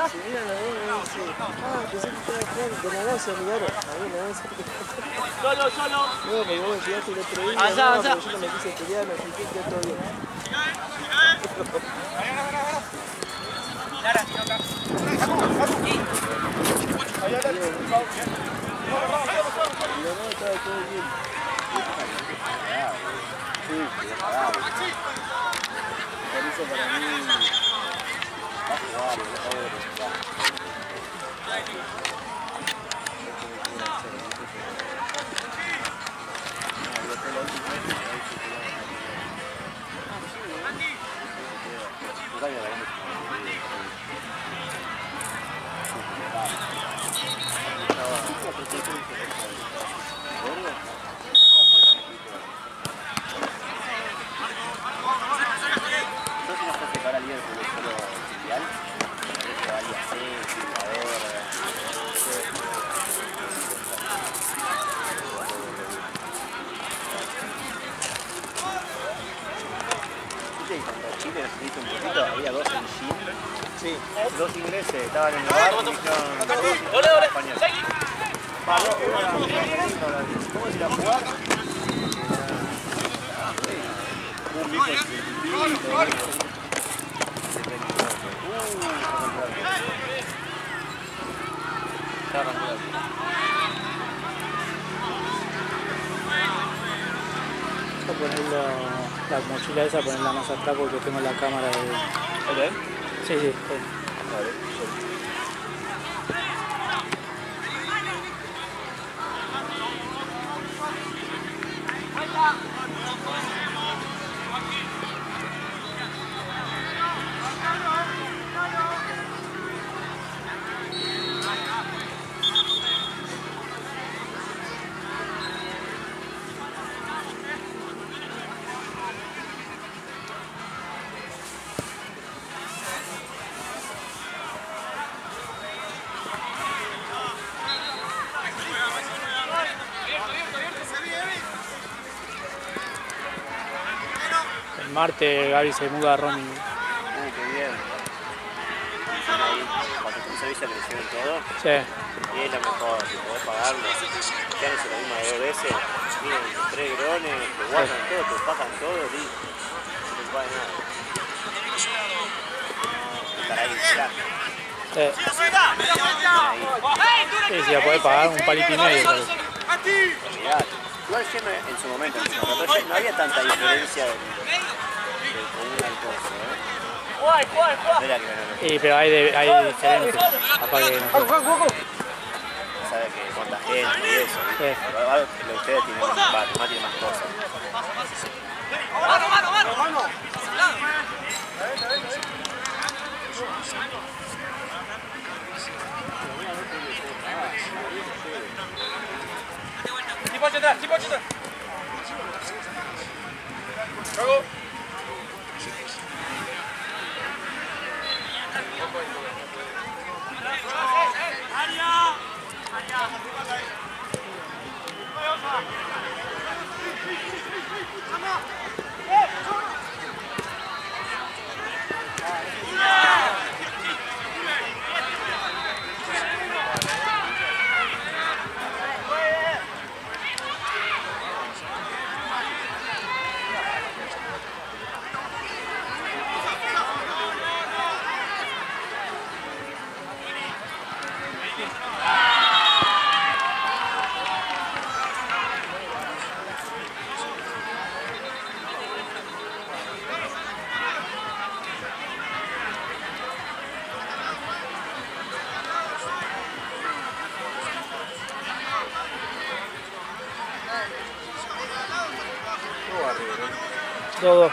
Se miran a uno y dicen, pensé que estaba jugando, de la nada se miraron. Ahí la nada Solo, solo. no, me voy a llegaste el otro día. Allá, allá. Yo no me quise pelear, me fijé que todo bien. Lara, tiro acá. No, estaba todo bien. Sí, por eso para mí va a jugar, había dos en Gin. Sí. Dos ingleses estaban en el bar y dijeron dos españoles. ¿Cómo se la jugar? Un bico Voy a poner la mochila esa, ponerla más atrás porque tengo la cámara de... ¿Ok? Sí, sí. Vale. El martes Gaby se muda a Ronnie. Qué bien. Ahí, cuando tu servicio creció en todo. Sí. Y es lo mejor, si podés pagarlo. Tienes la misma de 2 veces. Tienen 3 grones, te guardan todo, te pagan todo, listo. No te pagan nada. Estar ahí, claro. Sí. Sí, si la podés pagar un palito y medio. Igual siempre en su momento, no había tanta diferencia de común al costo, ¿eh? Mira que Sí, pero hay diferencias. Aparte que no. sabe que cuánta gente y eso, ¿viste? Sí. Pero algo que ustedes tienen más, tienen más cosas. ¡Mano! Tipo atrás. Luego. Todo.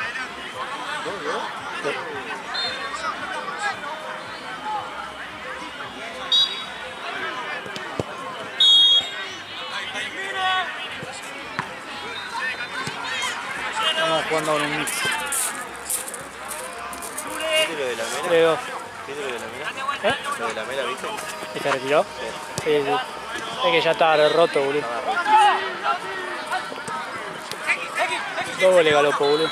Estamos jugando con un mix. ¿Viste lo de la mela? Creo. ¿Viste lo de la mela? ¿Eh? Lo de la mela, ¿viste? ¿Se retiró? Sí, sí. Es que ya estaba roto, boludo. Dos goles galopó, boludo.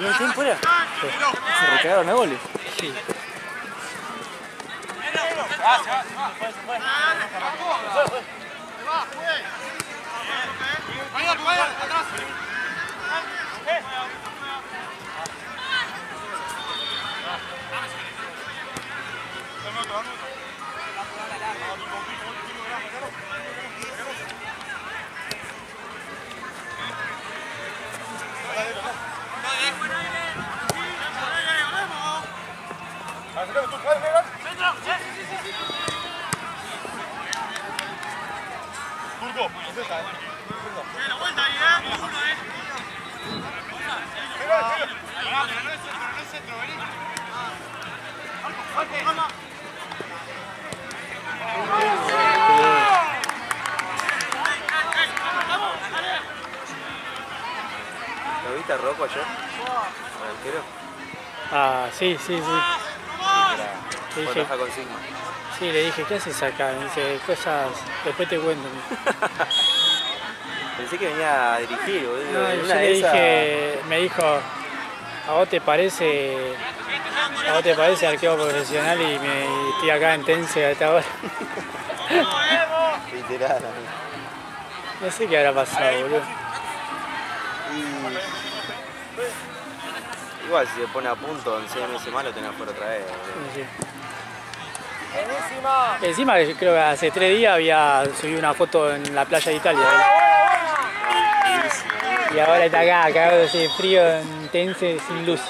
¿Primer tiempo era? Sí. Se recagaron a goles. Sí. ¿Lo viste a Rocco ayer? ¿Al arquero? Ah, sí, sí, sí. Le dije, Baja con Sigma. sí, le dije, ¿qué haces acá? Me dice, cosas, después te cuento. Pensé que venía a dirigir, boludo. No, En yo una le de esas- dije, me dijo, ¿a vos te parece arquero profesional y me estoy acá en Tense a esta hora? Literal. No sé qué habrá pasado, boludo. Igual si se pone a punto en 6 meses más lo tenés por otra vez, boludo. Sí. Encima yo creo que hace 3 días había subido una foto en la playa de Italia. Y ahora está acá, cagado de frío en Tense sin luz.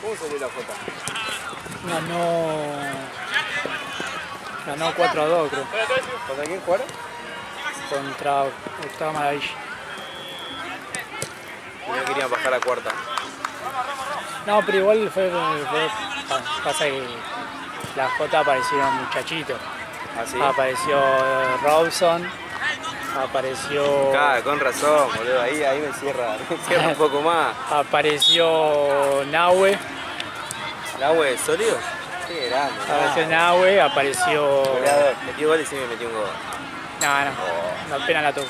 ¿Cómo salió la foto? Ganó 4-2 creo, ¿Contra quién jugaron? contra Gustavo Maravilla. Y no querían bajar a cuarta. No, pero igual pasa que la J aparecieron muchachitos. ¿Así? Apareció Robson, apareció... Claro, con razón, boludo. Ahí me cierra un poco más. Apareció Nahue, ¿El agua es sólido? Qué grande. apareció Nahue, apareció... Goleador. Metió gol y sí me metió un gol. No, apenas la toco.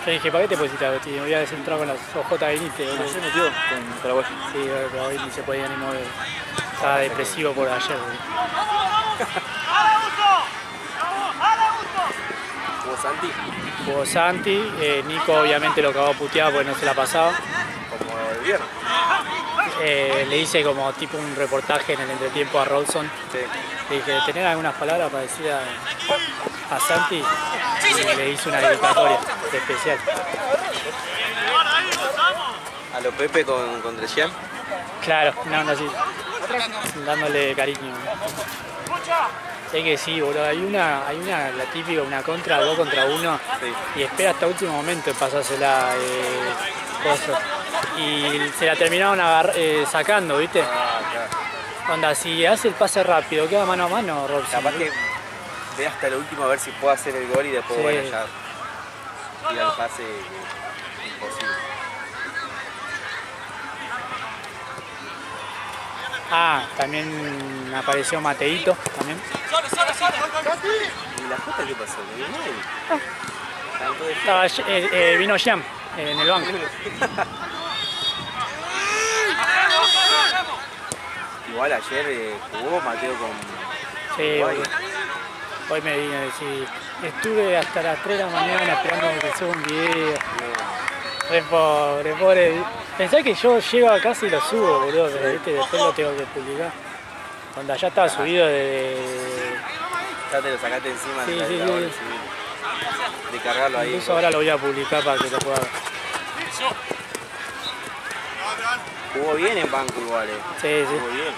Yo dije, ¿para qué te pusiste a Me voy a desentrar con las OJ de Benítez, boludo. Ayer metió con Paraguay. Sí, pero hoy ni se podía ni mover. Estaba depresivo por ayer, boludo. ¿Jugó Santi? Jugó Santi, Nico obviamente lo cagó puteado porque no se la pasaba. Como el viernes. Le hice como tipo un reportaje en el entretiempo a Robson. Sí. Le dije, ¿tener algunas palabras parecidas a Santi? Y le hice una dedicatoria especial. A lo Pepe con Tresian. Claro, una onda así, dándole cariño. Es que sí, boludo, hay una, la típica, una contra, 2 contra 1, Sí. y espera hasta último momento en pasársela, cosas. Y se la terminaron sacando, ¿viste? Ah, claro. Onda, si hace el pase rápido, queda mano a mano, Robson. Capaz que ve hasta lo último a ver si puede hacer el gol y después, Sí. bueno, ya tira el pase imposible. Ah, también apareció Mateito, también. ¿Y la Jota qué pasó? ¿Le dio mal? Tanto de Estaba, vino Jean en el banco. Igual ayer jugó Mateo con Sí, Uruguay. boludo. Hoy me vine a decir, estuve hasta las 3 de la mañana esperando que suba un video. Re pobre. Pensá que yo llego a casa y lo subo, boludo, pero ¿viste? Después lo tengo que publicar. Cuando ya estaba subido Ya te lo sacaste encima Sí, de sí, la sí. hora civil. De cargarlo ahí. Incluso ahora lo voy a publicar para que lo pueda ver. Jugó bien en banco igual, Sí, sí. Jugó bien.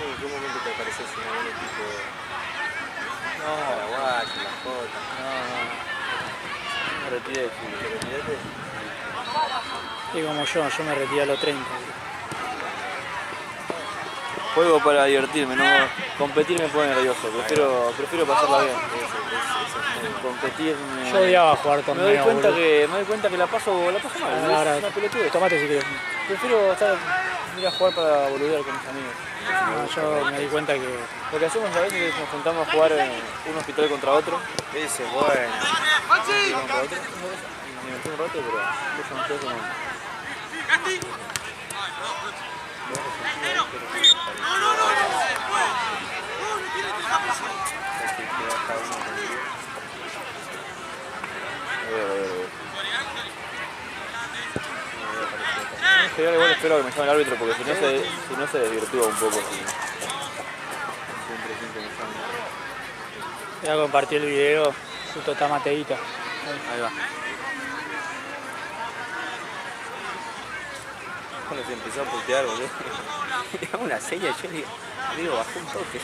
¿En qué momento te pareces un buen equipo? Paraguay, las Jotas. Me retiré del fútbol. ¿Te retiraste? Y como yo me retiré a los 30. Juego para divertirme, no competir me pone nervioso. Prefiero pasarla bien. Competir me... Yo odiaba jugar me torneo. doy cuenta boludo. que la paso mal. Ahora, Es una pelotudez. tomate si querés. Prefiero ir a jugar para boludear con mis amigos. No, yo me di cuenta que Lo que hacemos a veces es nos juntamos a jugar en un hospital contra otro. Ese es bueno. Contra otro. Me divertí un rato, pero eso no sé cómo. En general igual espero que me llame el árbitro porque si no se desvirtúa un poco. Siempre me llama. voy a compartir el video. Justo está Mateito. Ahí va. Cuando se empezó a putear, boludo. Era una seña, yo digo, bajó un toque.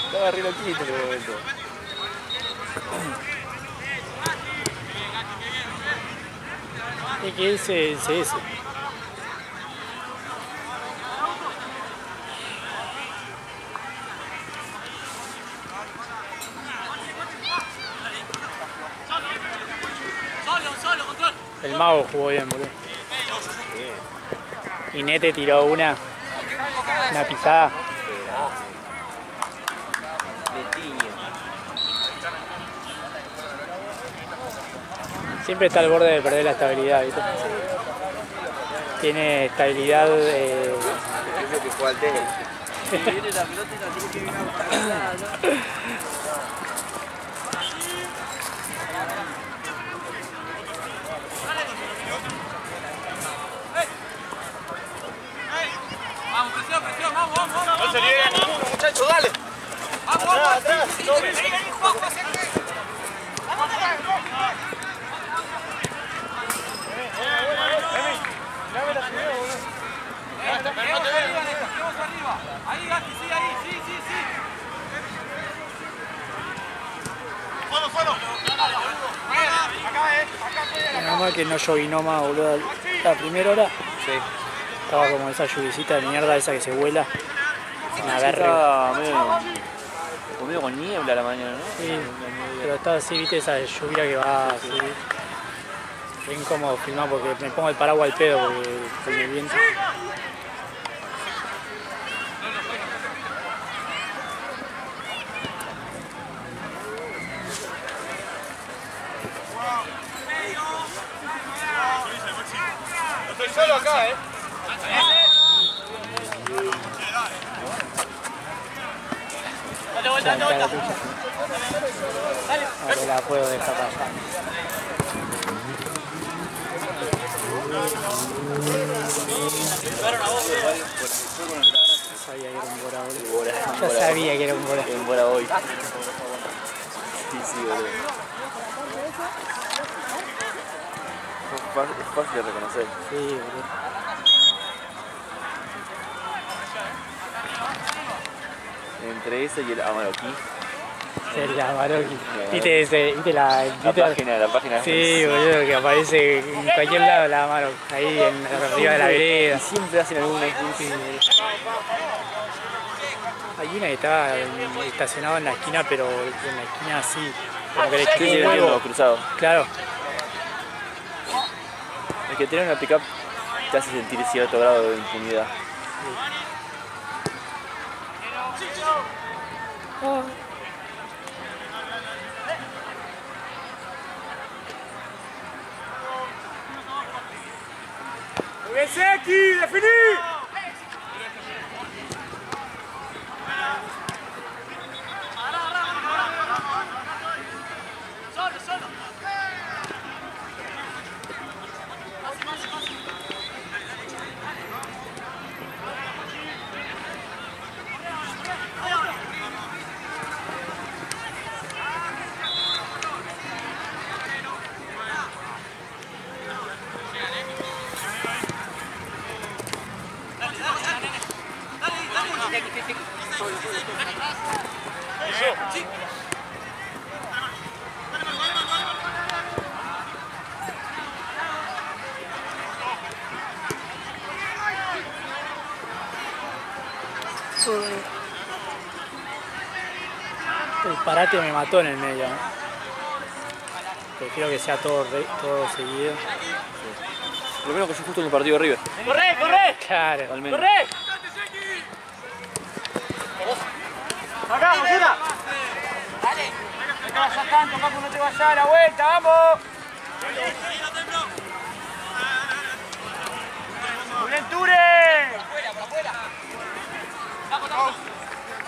Estaba re loquito en el momento. Es que ese. El mago jugó bien, boludo. Y Nete tiró una pisada. De tiño. Siempre está al borde de perder la estabilidad, ¿viste? Tiene estabilidad. Es lo que juega al tenis. Si viene la pelota y la tiene que virar para allá, ¿no? No se libera ninguno, muchachos, dale. Vamos, atrás. Ahí, Gatti, sí, ahí, sí. Fuero. Acá, Normal que no llovinó más, boludo. La primera hora Sí. estaba como esa lluvicita de mierda, esa que se vuela. Una verga. Estaba medio con niebla a la mañana, ¿no? Sí, pero estaba así, viste, esa lluvia que va así. Es incómodo filmar porque me pongo el paraguas al pedo porque con el viento. Estoy solo acá, Dale vuelta. No la puedo dejar pasar. Sabía que era un Bora, boludo. Ya sabía que era un Bora. En Bora hoy. Sí, boludo. Es fácil de reconocer. Sí, boludo. Entre ese y el Amarokí. Sería Maroki. ¿Viste la página. Sí, boludo, que aparece en cualquier lado la Maroki. Ahí en arriba de la vereda. Siempre hacen alguna. Hay una que estaba estacionada en la esquina, pero en la esquina así, como que le Sí, esquina el algo. mismo cruzado. Claro. El que tiene una pickup te hace sentir cierto grado de impunidad. ¡Seki! ¡Definí! El parate me mató en el medio, ¿no? Prefiero que sea todo seguido. Lo menos que yo justo en el partido de River. ¡Corre, corre! Claro. Al menos. ¡Corre! ¡Acá, Mosina! ¡Dale! No te vayas tanto, Paco, no te vayas a la vuelta, ¡vamos! ¡Muy bien, Ture! ¡Por afuera! ¡Vamos, vamos!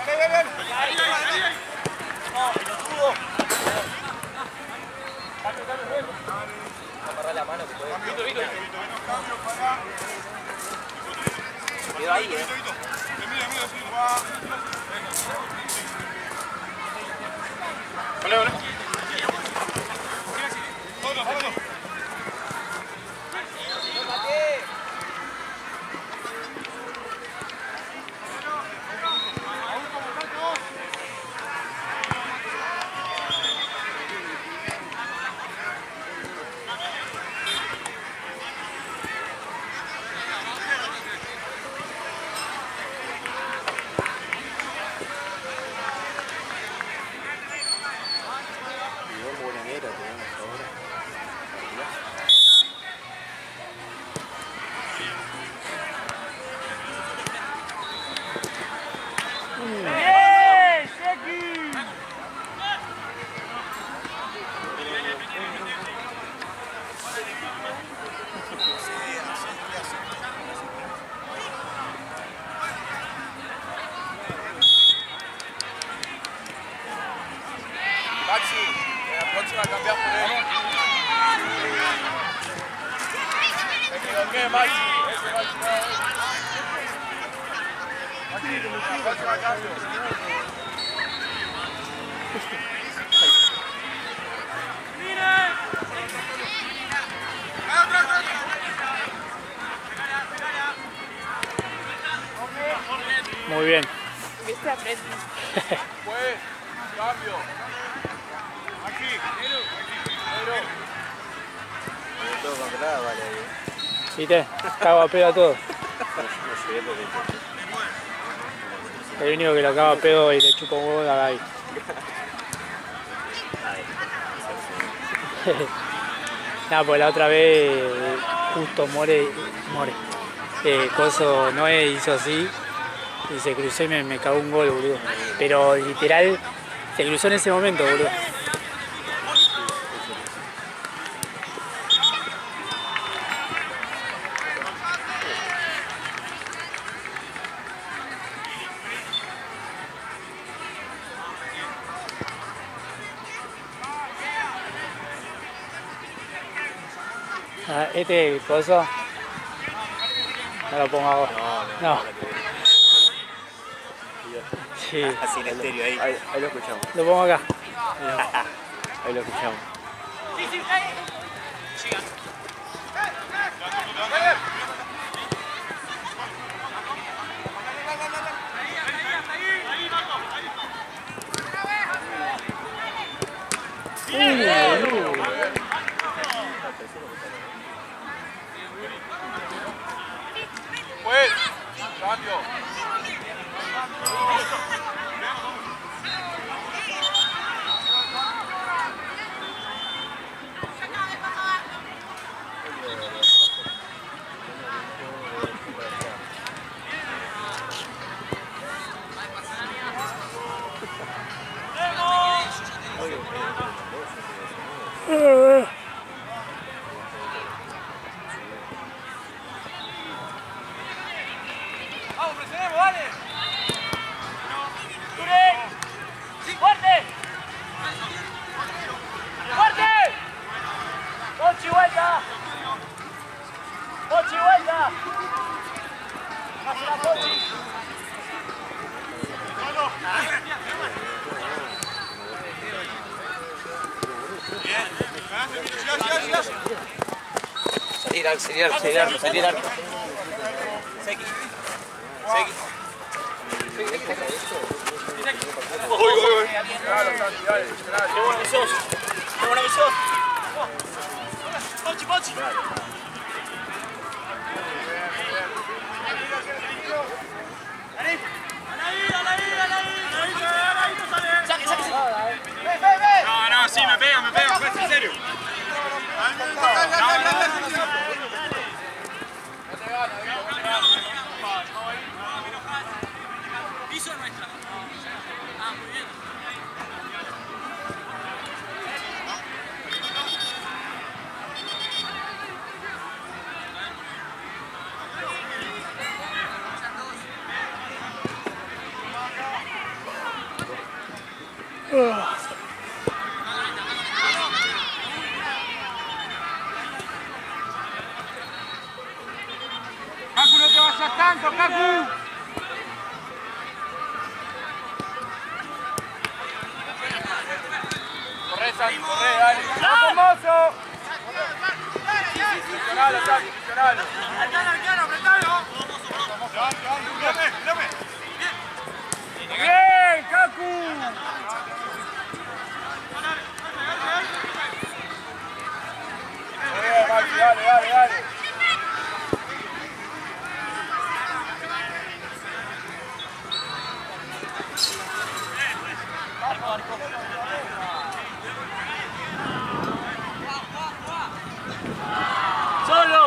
¡Ven, ven! ¡No, pelotudo! Amarra la mano que puede. Vito. Quedó ahí, Vale. Maxi, la próxima cambiamos por él. Me equivoqué, Maxi. Ese Maxi no. Maxi, la próxima cambio. Muy bien. ¿Viste? Aprendí. Pues, cambio. Aquí. Todo controlado, vale. ¿Viste? Cago a pedo a todo. No llegué porque... El único que lo cago a pedo y le chupa un huevo a Gaby. Nada, pues la otra vez justo More, Coso Noé hizo así y se cruzó y me cagó un gol, boludo. Pero literal, se cruzó en ese momento, boludo. Ah, este coso no lo pongo ahora. No. Sí. Así en estéreo ahí. Ahí lo escuchamos. Lo pongo acá. Ahí lo escuchamos. Pues, cambio. Vamos, presionemos, dale. ¡Fuerte! ¡Fuerte! ¡Pochi, vuelta! ¡Pochi, vuelta! ¡Pasa la Pochi! Salir arco. Segui. Qué buena visión. Qué buena visión. Pochi, Pochi. No, sí, me pega, pues, en serio. Piso nuestra. Ah, muy bien. Kaku, no te vayas tanto, Kaku. Corre, Santi, corre, dale. ¡Vamos, mozo! Presionalo, Santi, presionalo. ¡Apretalo! ¡Bien, Kaku! Bien, Maxi, dale. ¡Solo!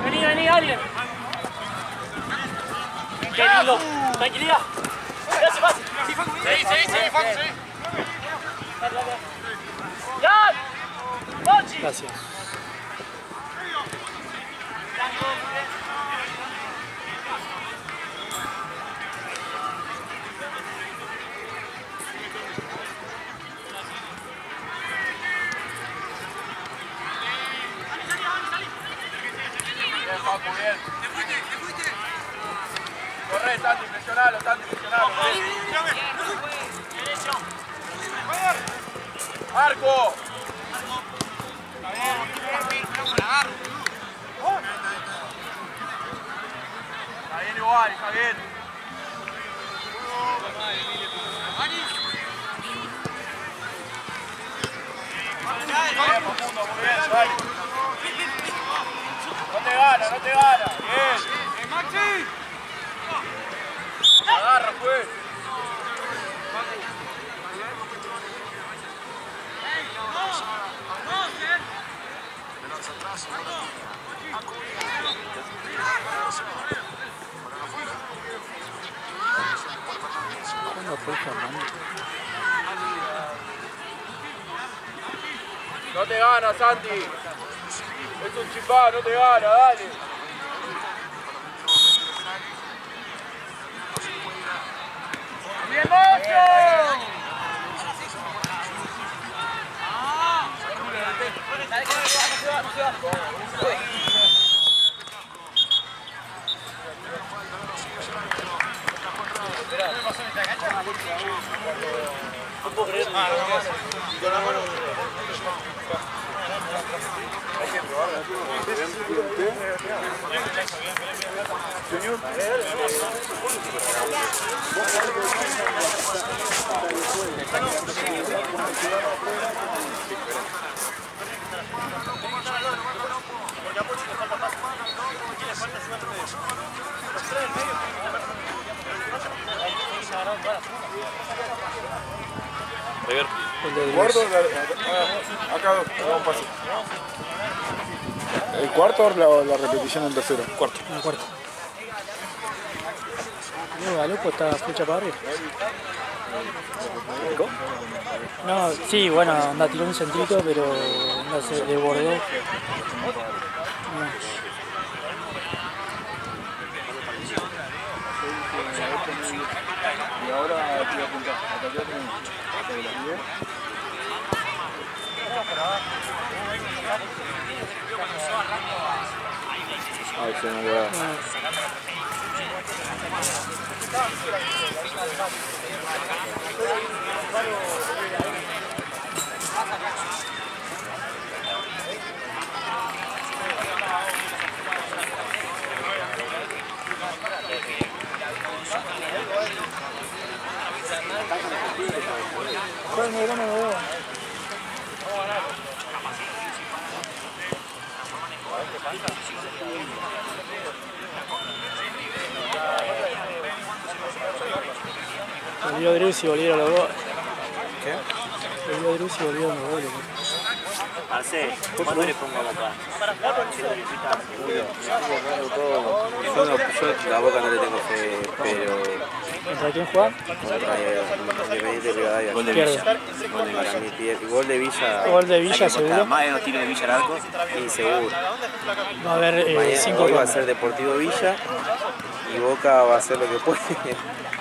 Vení, alguien. ¡Qué lindo! ¡Tranquilidad! ¡Ya se pasa! Sí, Facu, sí. ¡Ya! ¡Pochi! Gracias. Bien. Corre, Santi, presionalo. ¡Arco! Está bien igual, está bien. Bien, Facundo, muy bien, dale. No te gana. Bien. ¡Maxi! Agarra, pues. ¿Cuándo fue Fernando? No te gana, Santi. Es un chipá, no te gana, dale. ¡Bien, Mocho! No puedo creer. Cuarto, acá un paso. ¿El cuarto o la repetición del tercero? Cuarto. No, Galopo está flecha para arriba. No, sí, bueno, anda, tiró un centrito, pero no se desbordó. No. Y ahora te voy a apuntar. Hasta acá tengo. Ahí se me queda. Verona no veo. Volvió Drus y volvieron los goles. ¿Qué? Volvió Drus y volvieron los goles. Arce, ¿cuándo le pongo a Boca? Yo la Boca no le tengo fe, pero ¿Contra quién juega? contra Independiente Rivadavia. Gol de Pierde. Villa. Para mí pierde. Gol de Villa Gol de Villa seguro. Más de 2 tiros de Villa al arco. y seguro. Va a haber Mañana 5 hoy va a goles. ser Deportivo Villa y Boca va a hacer lo que puede.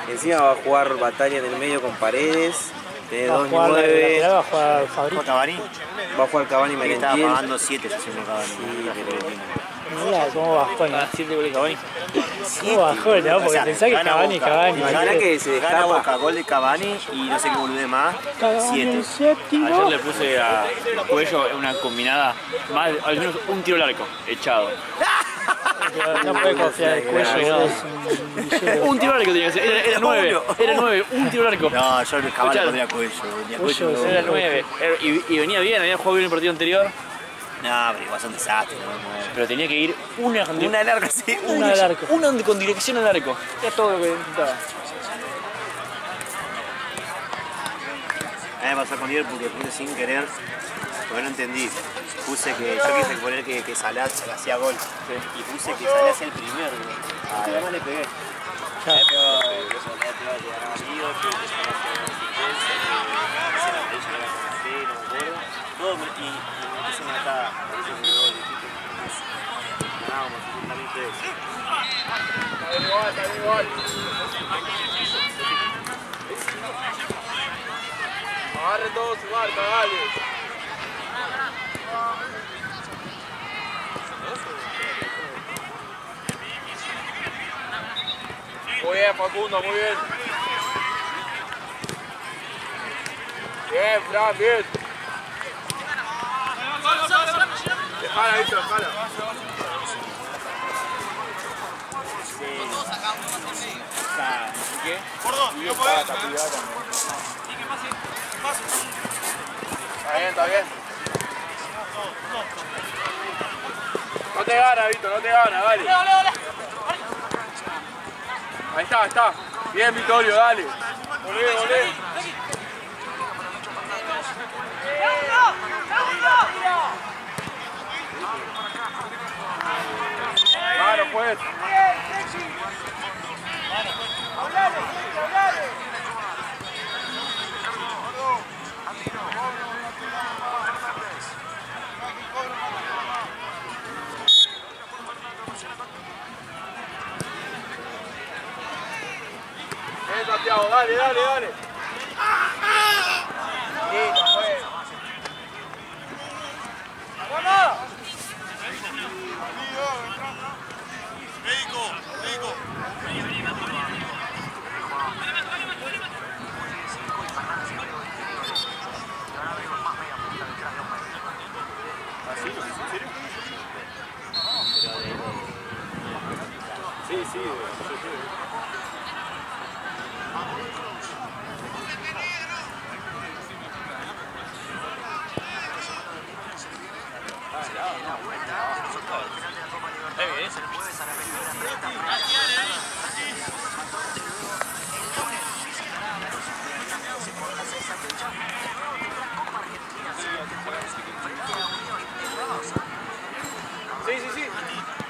Encima va a jugar Batalla en el medio con Paredes. Tiene Va a 2 jugar de 9. lateral, va a jugar Fabricio. Cavani. Va a jugar Cavani Que estaba Merentiel. pagando 7 haciendo Cavani. Mira cómo bajó, ¿no? 7 goles Cavani. ¿Cómo bajó, no? Porque pensá que Cavani. Imagina que se Gana escapa. Boca, gol de Cavani y no sé qué boludez más. Cavani 7. séptimo. Ayer le puse a Cuello en una combinada, más, al menos un tiro al arco, echado. No puede confiar el Cuello. Es un villero. Un tiro al arco tenía que ser, era 9, un tiro al arco. No, yo el Cavani Escuchá. pondría cuello. Cuello, Era 9, y venía bien, había jugado bien el partido anterior, No, pero igual son desastres. pero tenía que ir una larga, sí. Una al arco. una con dirección al arco. Era todo lo que necesitaba. A mí me pasó con Diego porque puse sin querer, porque no entendí. Puse que yo quise poner que Salah hacía gol. Y puse que Salah hacía el primer gol. Y además le pegué. Claro. Le pegó a Darío, que se la amarilla era con la T, no me acuerdo. Todo y se mataba. Por eso fue gol. Ganábamos 50.000 pesos. Está igual. Agarre todo su marca, dale. Muy bien, Facundo, muy bien. Bien, Fran, bien. Dejala, Víctor, dejala. ¿Qué? Está bien. No te gana, Vito, no te gana, dale. Ahí está. Bien, Vittorio, dale. Volé. Claro, pues. Bien, Santiago, dale. Listo, pues. ¡Vamos! Sí.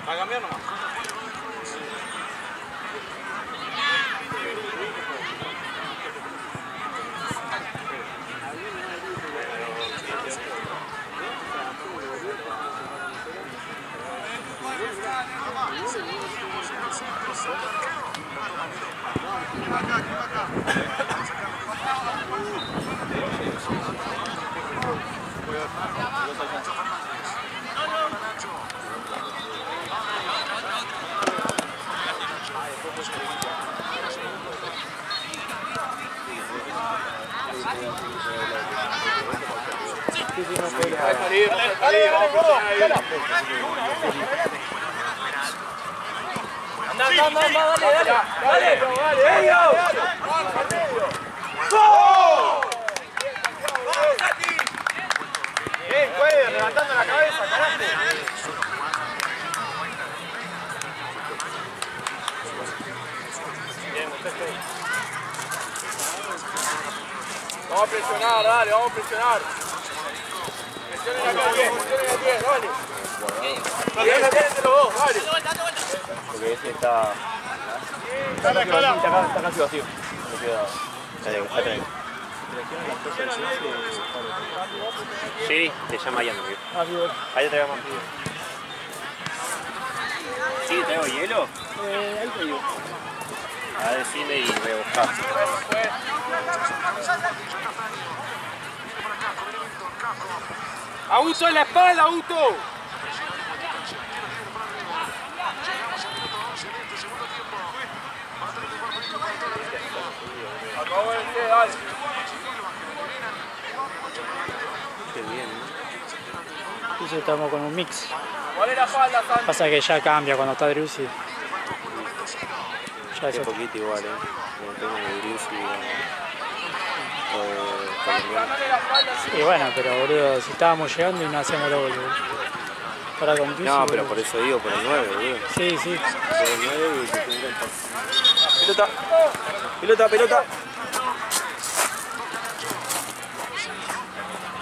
A cambiar nomás. Dale. levantando la cabeza, carajo. Vamos a presionar, dale, vamos a presionar. Presionen acá al pie, dale. Bien, entre los dos, dale. Porque este está casi vacío. Está tranquilo. Sí, te llama Ian. Ahí te traigo más. ¿Sí te traigo hielo? Ahí te digo. A ver, decime y voy a buscar. Auto en la espalda, Auto. Acabó el C, dale. Qué bien, ¿no? Y estamos con un mix. ¿Cuál es la espalda, Santi? Pasa que ya cambia cuando está Driussi. Ya Qué eso. poquito igual, como tengo de Driussi o de colombiano. Y bueno, pero boludo, si estábamos llegando y no hacemos lo boludo. Ahora con Driussi. No, pero boludo. por eso digo, por el 9, boludo. Sí, sí. Por el 9 y se tendría el pase. Pelota, pelota, pelota.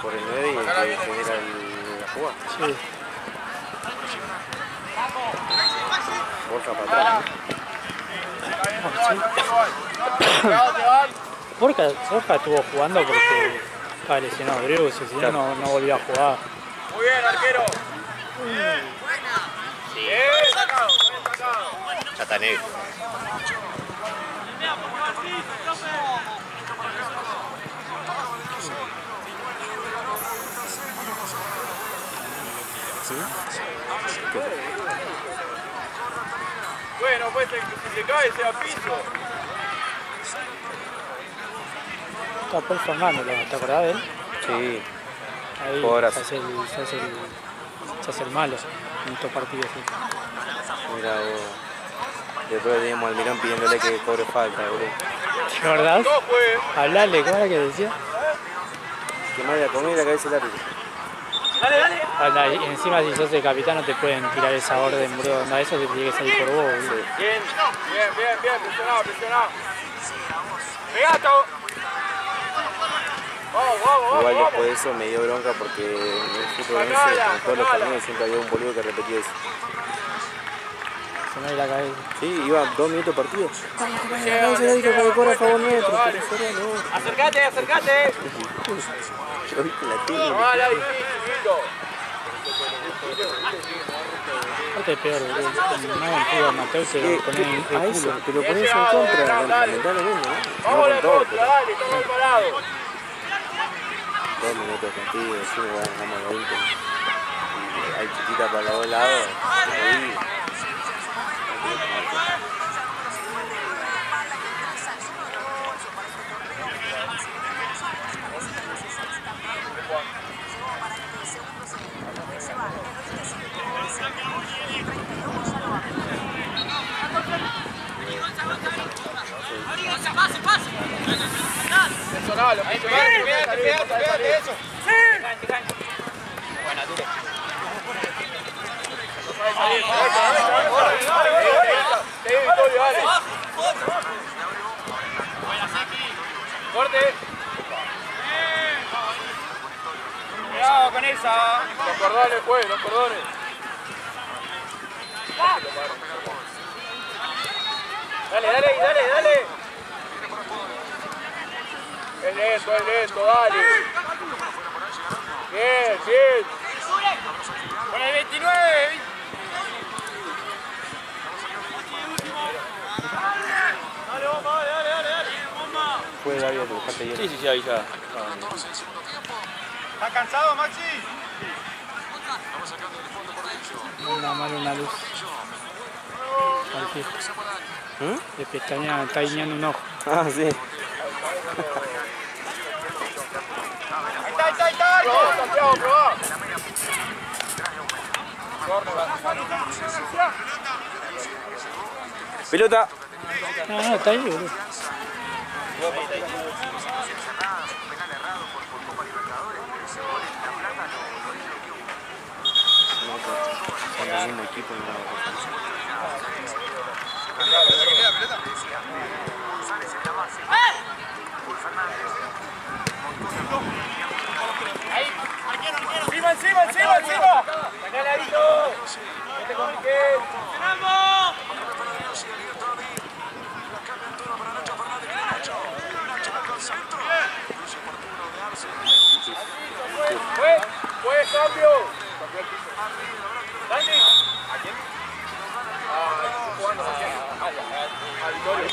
Por el 9 y el que genera la jugada. Sí. Borja para atrás, Borja estuvo jugando porque estaba lesionado Driussi, si no, no volvió a jugar. Muy bien, arquero. Sí, Bien sacado, bien sacado. ya está negro. Bueno, pues si se cae sea piso. Está Paul Fernández, ¿te acordás de él? Sí. Ahí Horas. se hace el malo en estos partidos. Sí. Mira, vos. Después teníamos al Almirón pidiéndole que cobre falta, boludo. ¿Te acordás? No, pues. Hablale, ¿cómo era que decía? Que me vaya a comer la cabeza del árbitro. Dale, dale. Anda, y encima si sos el capitán no te pueden tirar esa orden, boludo. Anda, eso te tiene que salir por vos, boludo. Bien, bien, presionado, presionado. Pegato. Vamos, Igual vamos. después de eso me dio bronca porque en el fútbol en todos los torneos siempre había un boludo que repetía eso. Se me ve la cabeza. Sí, iba 2 minutos partido. La cabeza del árbitro para que corra a favor nuestro. Pero fuera no. Acércate, acércate. Yo vi la tele. Mala, difícil. Aparte es peor, boludo. No en fútbol amateur te lo ponen en A el eso, culo. te lo pones en contra, lamentablemente, ¿no? Vamos a No la con todo, contra, dale, estamos parados. pero 2 minutos de partido, encima ganamos a 20. Y hay chiquita para los dos lados. Ahí. Personal, pégate, eso. Buena, dure. Corte. Cuidado con esa. Los cordones, juez, los cordones. Dale. Es lento, dale. Bien. Con el 29. Dale, bomba, dale. Bomba. Fue David, te buscaste hielo. Sí, ahí ya. ¿Estás cansado, Maxi? Una mala una luz. Al pie. Le pestañea, está guiñando un ojo. Ah, sí. Ahí está. Probá, Santiago, probá. Pelota. No, está ahí, boludo. el mismo equipo y no va a pasar. ¡Encima, encima, encima, encima! ¡Sacale Arito! ¡No te compliques! ¡Vamos! ¡Fue cambio! ¡Dani! ¿A quién? A Vittorio.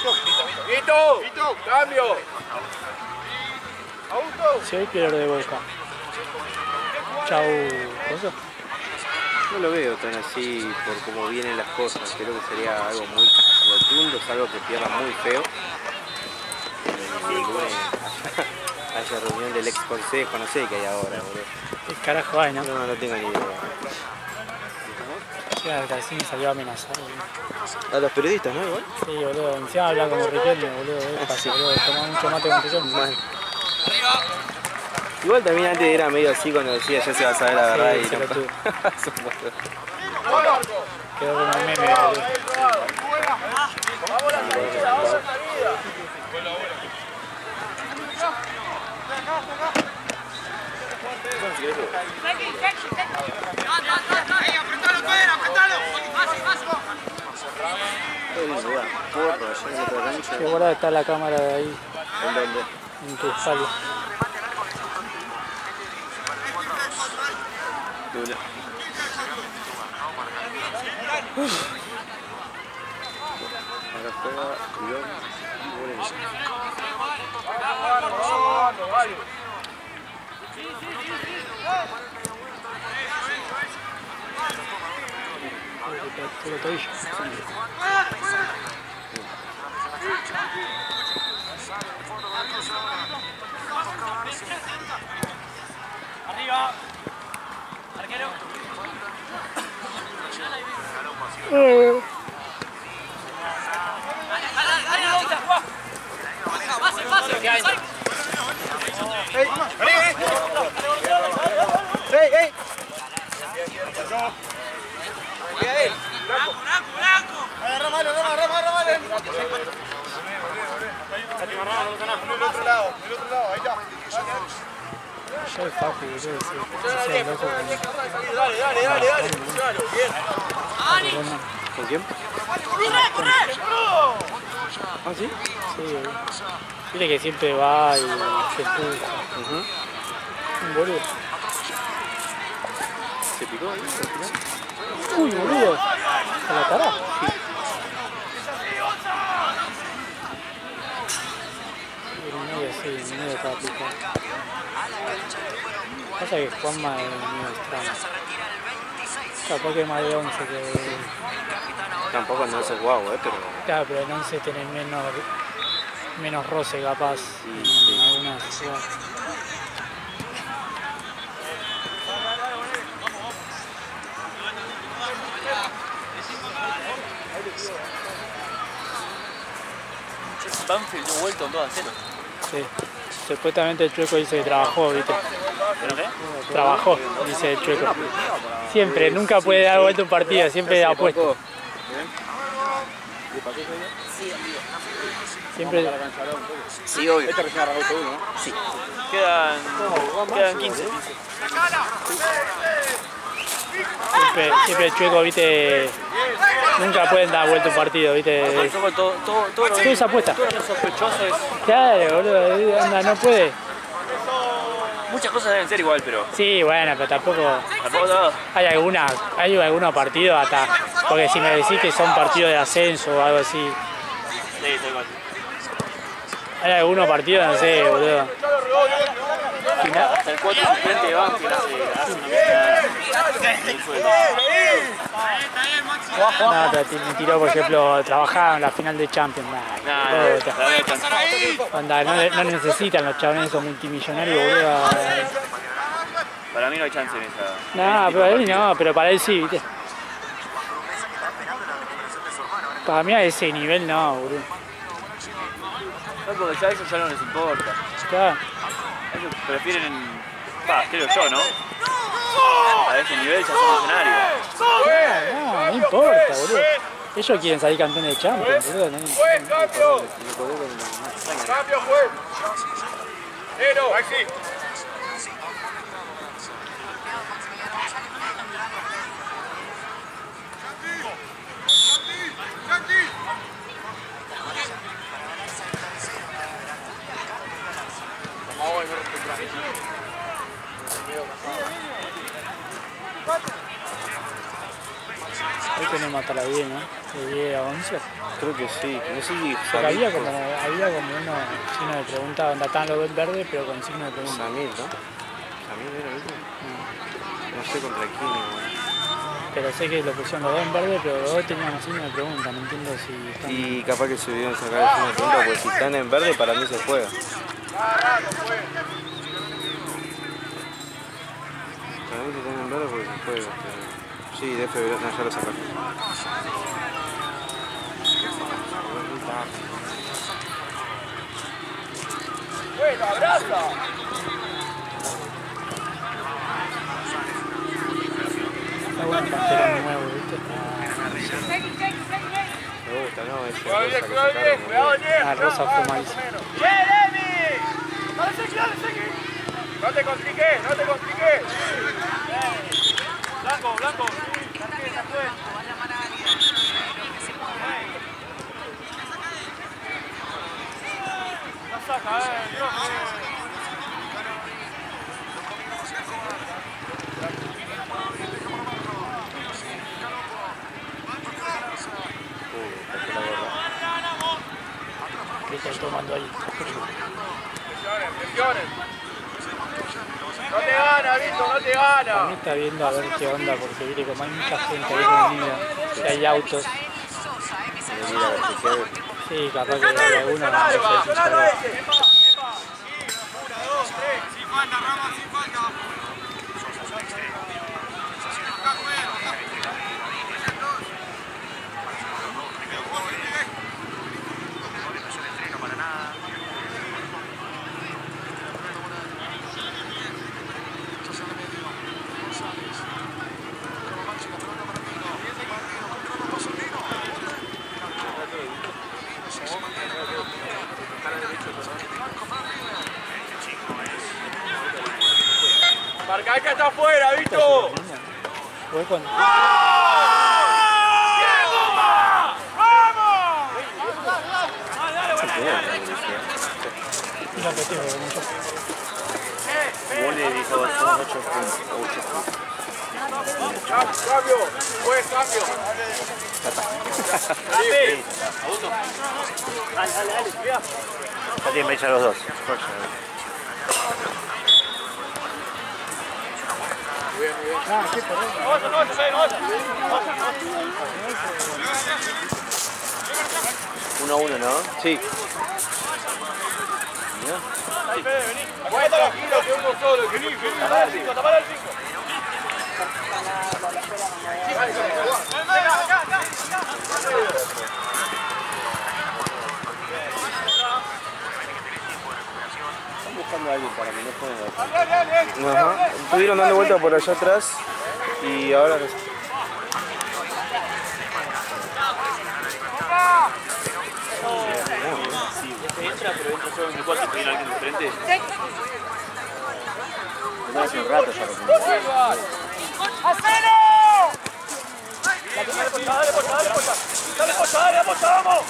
¡Vito! ¡Cambio! ¡Augusto! Si hoy pierdo de Boca. Chau, ¿eso? No lo veo tan así por cómo vienen las cosas. Creo que sería algo muy rotundo, es algo que pierda muy feo. El lunes haya reunión del ex consejo, no sé qué hay ahora, boludo. ¿Qué carajo hay, no? No tengo ni idea. Claro, que así me salió amenazado, boludo. A los periodistas, ¿no? Igual. Sí, boludo. Encima habla como Riquelme, boludo. Es fácil, boludo. Tomar mucho mate con yo. Mal. Igual también antes era medio así cuando decía ya se va a saber la verdad Sí, y se no. lo tuvo. ¡Vamos! Quedó como un meme, boludo. ¡Vamos la salida! ¡Vamos la salida! Qué buena está la cámara de ahí. ¿En dónde? En tu espalda. Dula. Ahora juega León y Borense. ¡Vamos, vale! Solo tobillo. ¡Arriba! ¡Arquero! ¡Ey! Agarra malo. Del otro lado, ahí está. Ya es fácil, boludo. Sí, sí, loco. Dale. Funcionalo, bien. ¿Con quién? ¿Ah, sí? Sí, boludo. Viste que siempre va y se empuja. Un boludo. ¿Se picó ahí al final? Uy, boludo. ¿A la cara? Sí. En medio estaba picado. Pasa que Juanma es medio extraño. Capaz que más de 11 que... Tampoco no es el guau, pero... Claro, pero en 11 tenés menos roce capaz Sí. en algunas jugadas. Banfield dio vuelta en 2-0. Sí. Supuestamente el Chueco dice que trabajó, ¿viste? ¿Pero qué? Trabajó, dice el Chueco. Siempre, nunca puede dar vuelta un partido, siempre apuesta. Siempre... Sí, obvio. Sí. Quedan 15. Siempre el Chueco, ¿viste? Nunca pueden dar vuelta un partido, ¿viste? Todo es apuesta. Todo lo sospechoso es... Claro, boludo, anda, no puede. Muchas cosas deben ser igual, pero... Sí, bueno, pero tampoco todo. hay algunos partidos hasta... Porque si me decís que son partidos de ascenso o algo así... Sí, estoy igual. Hay algunos partidos, no sé, boludo. Hasta el 4 suplente de Banfield hace una No, pero me tiró, por ejemplo, trabajaban en la final de Champions. Onda, no necesitan los chabones esos multimillonarios, boludo. Para mí no hay chance en esa. No, pero él no, pero para él sí, ¿viste? Para mí a ese nivel no, boludo. No, porque ya eso ya no les importa. Claro. Ellos prefieren, creo yo, ¿no? a ese nivel ya son millonarios. No importa, boludo. Ellos quieren salir campeones de Champions, boludo. No, ¡Juez, cambio! ¡Cambio, juez! ¡Nero! ¡Maxi! Hoy tenemos hasta las 10, ¿no? De 10 a 11. Creo que sí. No sé si Porque había como uno signo de pregunta, donde estaban los dos en verde, pero con signo de pregunta. Samir, ¿no? ¿Samir era el último? No sé contra quién igual. Pero sé que lo pusieron los dos en verde, pero los dos tenían un signo de pregunta, no entiendo si están... Y capaz que se olvidaron sacar el signo de pregunta, porque si están en verde para mí se juega. Para mí si están en verde porque se juega. Sí, de febrero, no, ya lo sacaron. ¡Bueno, abraza! Está bueno el pantalón nuevo, ¿viste? Me gusta, ¿no? Ese Cuidado bien, rosa que cuidado bien, sacaron, cuidado bien. Ah, rosa fue malísimo. ¡Jeremy! No te compliques, no te compliques. Blanco, blanco. La saca, Dios. ¿Qué estás tomando ahí? Presiones, presiones. No te gana, Vito, no te A gana. mí está viendo a ver qué onda, porque viste como hay mucha gente ahí reunida, si hay autos. Sí, capaz que hay alguno, no sé si sabe. Marca que está afuera, Vito. Fue con... Y la peteo, mucho. Mole dijo, son 8 puntos. Cambio, pues cambio. Sí. Dale, cuidado. Ya tienen que echar los dos. Ah, qué perdón. Uno a uno, ¿no? Sí. Vení, tranquilo que uno solo. Vení, tapar al 5, tapar al 5. Están buscando a alguien para que no jueguen. Ajá. Estuvieron dando vuelta por allá atrás y ahora... Entra, pero entra solo en el cuarto y tiene alguien de frente. No hace un rato ya lo Dale, pocha, vamos.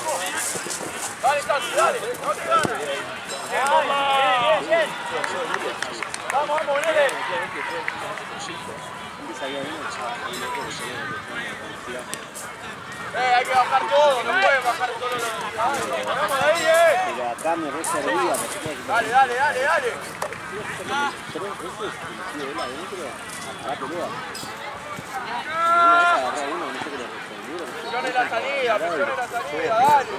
Dale, Tati, dale. No te ganas. Bien. Vamos, Nere. Hay que bajar todo, no pueden bajar todo los... Vamos de ahí, Pero acá me reservía. Dale. Presione la salida, dale.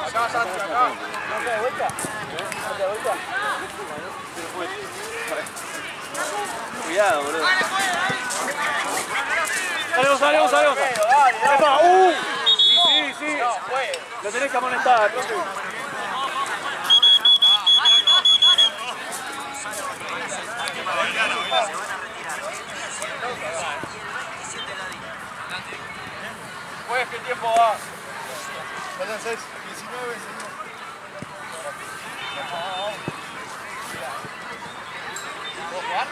Acá, Santi, acá. ¿No te da vuelta? Cuidado, boludo. Salimos. Dale. Sí. No, puede. Lo tenés que amonestar, profe. tiempo va. Faltan 6, 19, ¿Puedo jugar?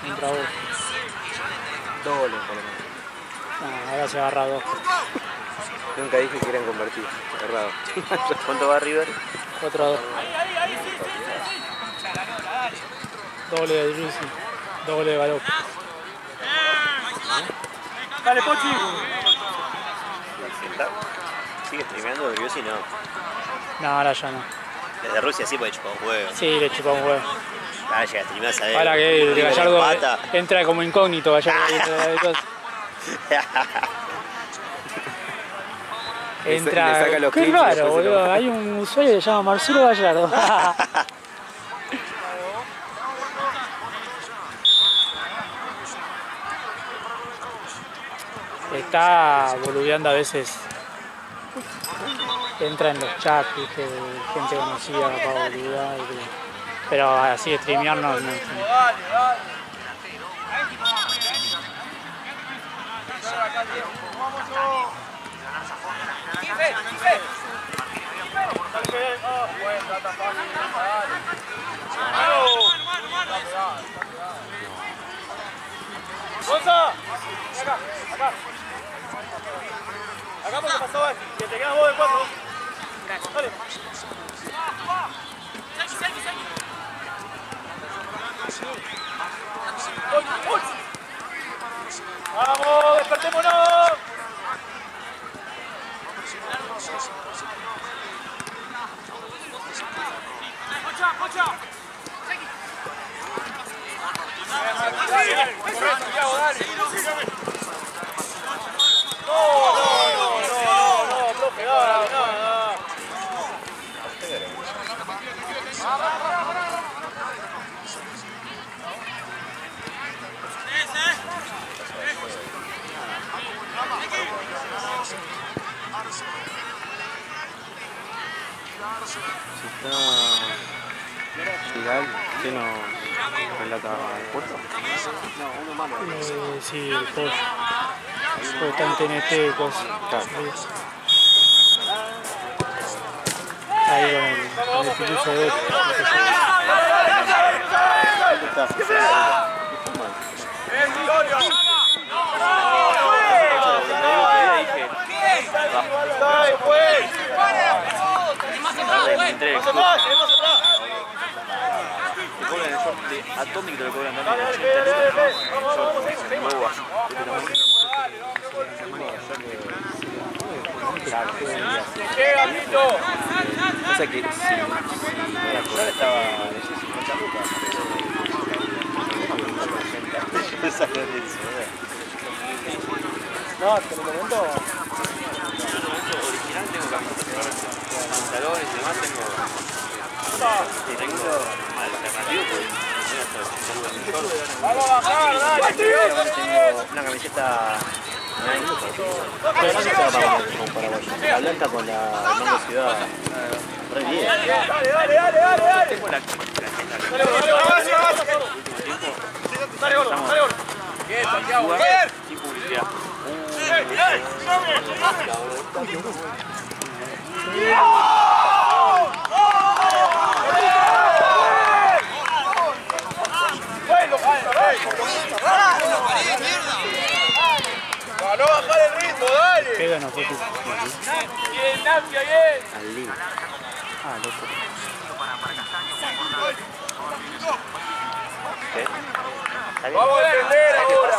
Entra vos. Dos goles por lo menos. Ah, ahora se agarra 2. Nunca dije que eran convertidos. Errado. ¿Cuánto va River? 4-2. Doble de Drusi. Doble de Galope. Dale, Pochi. ¿Sigue streameando de Biusi? No. No, ahora ya no. Desde Rusia sí puede chupar un juego. Sí, le chupó un huevo. Ahora llega a streamear, ¿sabes? Ahora que el River Gallardo empata. entra como incógnito, Gallardo. Entra. Le saca los Qué clips y raro, después se boludo. lo- Hay un usuario que se llama Marcelo Gallardo. Está boludeando a veces. Entra en los chats, ¿viste? Gente conocida para boludear. Pero así streamear no. Dale, dale. Acá tiempo. Vamos. Bueno, está tan fácil. Dale. ¡Gonza! Acá. Acá porque pasó él. Que te quedas vos de 4. Dale. ¡Vamos! ¡Despertémonos! No, profe, dale, nada. Vidal, ¿qué no relata el puerto? Sí, el coach. Porque está en TNT, cosas. Ahí con el piluso de otro. Atomic te lo cobran también. 80 lucas. Llega, Tito. O sea que si la cosa estaba de 50 lucas. No, te lo comento. Original tengo camisetas, pantalones y demás tengo. Y tengo alternativo Vamos a bajar, dale. Tengo una camiseta. La blanca con la manga ciudad. Re bien. Dale. Tengo la Dale, gordo. Bien, Santiago. Bien. sin publicidad. Para no bajar el ritmo, dale. Pega no fue tu. Bien, Nancia, bien. Al límite. Ah, loco. Vamos a defender ahora.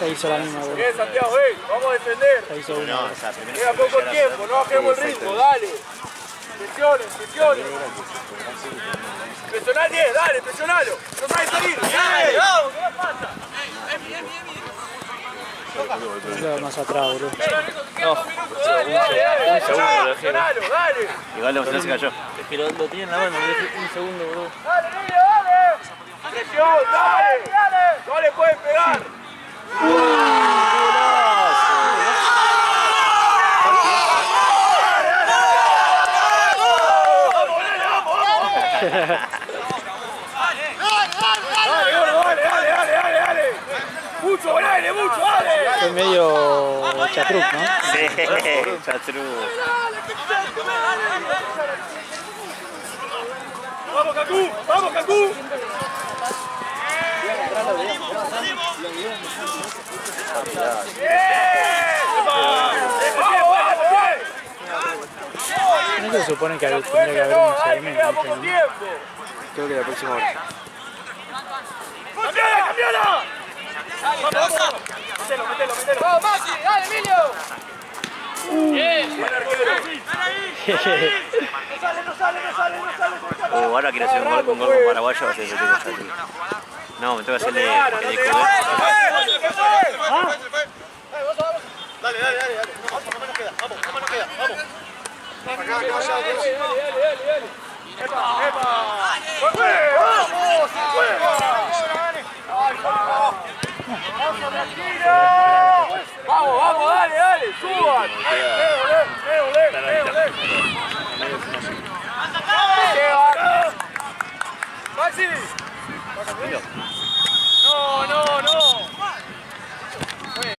Ya hizo la misma, boludo. Bien, Santiago, ven. Vamos a defender. Ya hizo una. Queda poco tiempo, no bajemos el ritmo, dale. Presionen. Presioná 10, dale, presionalo. No sabes salir. Dale, vamos, ¿qué pasa? Queda más atrás, boludo. Dale. Presionalo, dale. Igual no se cayó. Es que lo tiene en la mano, me dejé un segundo, boludo. Dale. Presión, dale. No le pueden pegar. medio chatruc, ¿no? Sí, chatru. ¡Vamos, Cacú! ¡Vamos, Cacú! ¿No se supone que tendría que haber un segmento? ¿No? Creo que la próxima hora. ¡Cambiala, cambiala! ¡Vamos! Mételo! ¡Vamos, Maxi! ¡Dale, Emilio! ¡Bien! ¡No sale! Ahora quiero hacer un gol con paraguayo, va a ser ese tipo de chatru. No, me tengo que hacerle el Dale. ¿Cuánto nos queda? Vamos. ¡Epa! ¡Vamos! ¡Vamos, dale! ¡Suban! ¡Maxi!